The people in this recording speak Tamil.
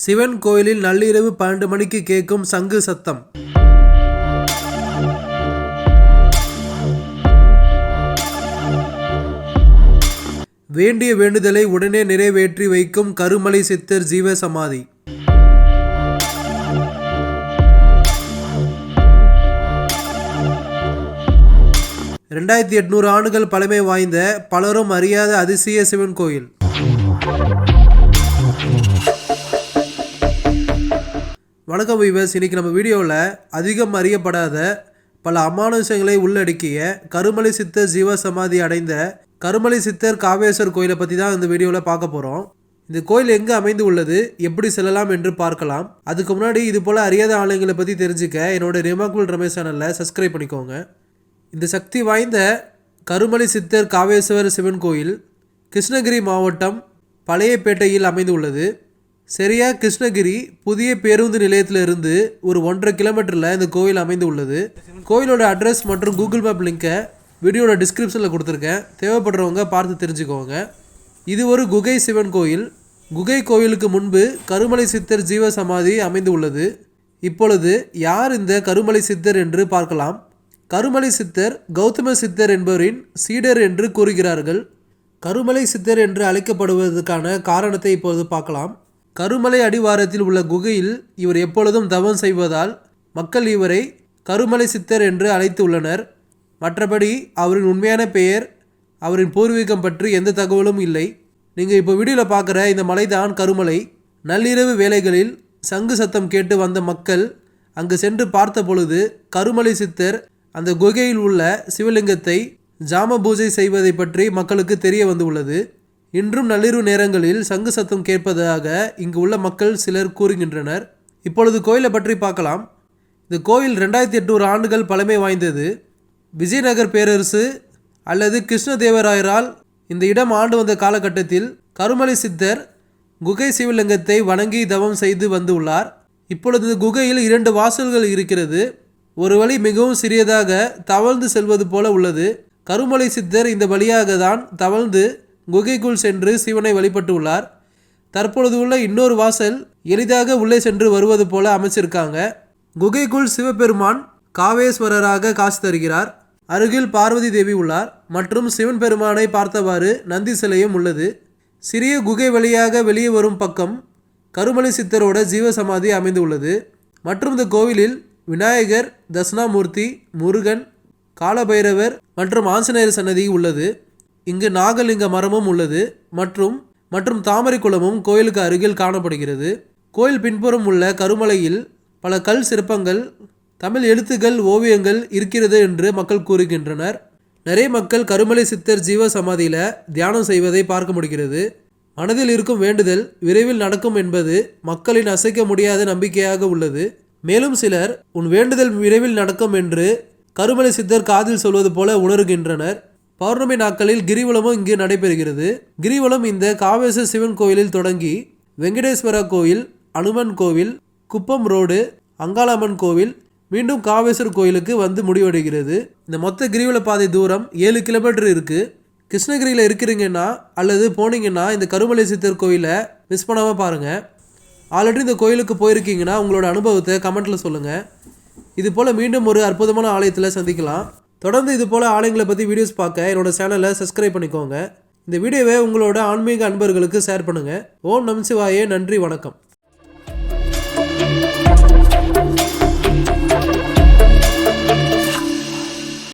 சிவன் கோயிலில் நள்ளிரவு 12 மணிக்கு கேட்கும் சங்கு சத்தம். வேண்டிய வேண்டுதலை உடனே நிறைவேற்றி வைக்கும் கருமலை சித்தர் ஜீவ சமாதி. (2800 ஆண்டுகள் பழமை வாய்ந்த பலரும் அறியாத அதிசய சிவன் கோயில். வணக்கம் வியூவர்ஸ், இன்னைக்கு நம்ம வீடியோவில் அதிகம் அறியப்படாத பல அமானுஷங்களை உள்ளடக்கிய கருமலை சித்தர் ஜீவ சமாதி அடைந்த கருமலை சித்தர் காவேஸ்வர் கோயிலை பற்றி தான் இந்த வீடியோவில் பார்க்க போகிறோம். இந்த கோயில் எங்கே அமைந்து உள்ளது, எப்படி செல்லலாம் என்று பார்க்கலாம். அதுக்கு முன்னாடி இது போல் அறியாத ஆலயங்களை பற்றி தெரிஞ்சுக்க என்னோட ரிமார்க்கபிள் ரமேஷ் சேனலில் சப்ஸ்கிரைப் பண்ணிக்கோங்க. இந்த சக்தி வாய்ந்த கருமலை சித்தர் காவேஸ்வர் சிவன் கோயில் கிருஷ்ணகிரி மாவட்டம் பழையப்பேட்டையில் அமைந்து உள்ளது. சரியா கிருஷ்ணகிரி புதிய பேருந்து நிலையத்திலிருந்து ஒரு 1.5 கிலோமீட்டரில் இந்த கோயில் அமைந்து உள்ளது. கோயிலோட அட்ரஸ் மற்றும் கூகுள் மேப் லிங்கை வீடியோட டிஸ்கிரிப்ஷனில் கொடுத்துருக்கேன், தேவைப்படுறவங்க பார்த்து தெரிஞ்சுக்கோங்க. இது ஒரு குகை சிவன் கோயில். குகை கோயிலுக்கு முன்பு கருமலை சித்தர் ஜீவ சமாதி அமைந்து உள்ளது. இப்பொழுது யார் இந்த கருமலை சித்தர் என்று பார்க்கலாம். கருமலை சித்தர் கௌதம சித்தர் என்பவரின் சீடர் என்று கூறுகிறார்கள். கருமலை சித்தர் என்று அழைக்கப்படுவதற்கான காரணத்தை இப்பொழுது பார்க்கலாம். கருமலை அடிவாரத்தில் உள்ள குகையில் இவர் எப்பொழுதும் தவம் செய்வதால் மக்கள் இவரை கருமலை சித்தர் என்று அழைத்து உள்ளனர். மற்றபடி அவரின் உண்மையான பெயர், அவரின் பூர்வீகம் பற்றி எந்த தகவலும் இல்லை. நீங்கள் இப்போ வீடியோவில் பார்க்குற இந்த மலை தான் கருமலை. நள்ளிரவு வேளைகளில் சங்கு சத்தம் கேட்டு வந்த மக்கள் அங்கு சென்று பார்த்த பொழுது கருமலை சித்தர் அந்த குகையில் உள்ள சிவலிங்கத்தை ஜாம பூஜை செய்வதை பற்றி மக்களுக்கு தெரிய வந்துள்ளது. இன்றும் நள்ளிரவு நேரங்களில் சங்கு சத்தம் கேட்பதாக இங்கு உள்ள மக்கள் சிலர் கூறுகின்றனர். இப்பொழுது கோயிலை பற்றி பார்க்கலாம். இந்த கோயில் 2800 ஆண்டுகள் பழமை வாய்ந்தது. விஜயநகர் பேரரசு அல்லது கிருஷ்ணதேவராயரால் இந்த இடம் ஆண்டு வந்த காலகட்டத்தில் கருமலை சித்தர் குகை சிவலிங்கத்தை வணங்கி தவம் செய்து வந்துள்ளார். இப்பொழுது குகையில் 2 வாசல்கள் இருக்கிறது. ஒரு வழி மிகவும் சிறியதாக தவழ்ந்து செல்வது போல உள்ளது. கருமலை சித்தர் இந்த வழியாக தான் தவழ்ந்து குகைக்குள் சென்று சிவனை வழிபட்டு உள்ளார். தற்பொழுது உள்ள இன்னொரு வாசல் எளிதாக உள்ளே சென்று வருவது போல அமைச்சிருக்காங்க. குகைக்குள் சிவபெருமான் காவேஸ்வரராக காட்சி தருகிறார். அருகில் பார்வதி தேவி உள்ளார் மற்றும் சிவன் பெருமானை பார்த்தவாறு நந்தி சிலையும் உள்ளது. சிறிய குகை வழியாக வெளியே வரும் பக்கம் கருமலை சித்தரோட ஜீவ சமாதி அமைந்து உள்ளது. மற்றும் இந்த கோவிலில் விநாயகர், தட்சிணாமூர்த்தி, முருகன், காலபைரவர் மற்றும் ஆஞ்சநேயர் சன்னதி உள்ளது. இங்கு நாகலிங்க மரமும் உள்ளது மற்றும் தாமரை குளமும் கோயிலுக்கு அருகில் காணப்படுகிறது. கோயில் பின்புறம் உள்ள கருமலையில் பல கல் சிற்பங்கள், தமிழ் எழுத்துக்கள், ஓவியங்கள் இருக்கிறது என்று மக்கள் கூறுகின்றனர். நிறைய மக்கள் கருமலை சித்தர் ஜீவ சமாதியில் தியானம் செய்வதை பார்க்க முடிகிறது. மனதில் இருக்கும் வேண்டுதல் விரைவில் நடக்கும் என்பது மக்களின் அசைக்க முடியாத நம்பிக்கையாக உள்ளது. மேலும் சிலர் உன் வேண்டுதல் விரைவில் நடக்கும் என்று கருமலை சித்தர் காதில் சொல்வது போல உணர்கின்றனர். பௌர்ணமி நாட்களில் கிரிவலமும் இங்கு நடைபெறுகிறது. கிரிவலம் இந்த காவேஸ்வர் சிவன் கோயிலில் தொடங்கி வெங்கடேஸ்வர கோயில், அனுமன் கோவில், குப்பம் ரோடு, அங்காளம்மன் கோவில், மீண்டும் காவேஸ்வர் கோயிலுக்கு வந்து முடிவடைகிறது. இந்த மொத்த கிரிவல பாதை தூரம் 7 கிலோமீட்டர் இருக்குது. கிருஷ்ணகிரியில் இருக்கிறீங்கன்னா அல்லது போனீங்கன்னா இந்த கருமலை சித்தர் கோயிலை மிஸ் பண்ணாமல் பாருங்கள். ஆல்ரெடி இந்த கோயிலுக்கு போயிருக்கீங்கன்னா உங்களோட அனுபவத்தை கமெண்ட்டில் சொல்லுங்கள். இது போல் மீண்டும் ஒரு அற்புதமான ஆலயத்தில் சந்திக்கலாம். தொடர்ந்து இது போல் ஆலயங்களை பற்றி வீடியோஸ் பார்க்க என்னோட சேனலை சப்ஸ்கிரைப் பண்ணிக்கோங்க. இந்த வீடியோவை உங்களோட ஆன்மீக அன்பர்களுக்கு ஷேர் பண்ணுங்கள். ஓம் நம சிவாயே. நன்றி, வணக்கம்.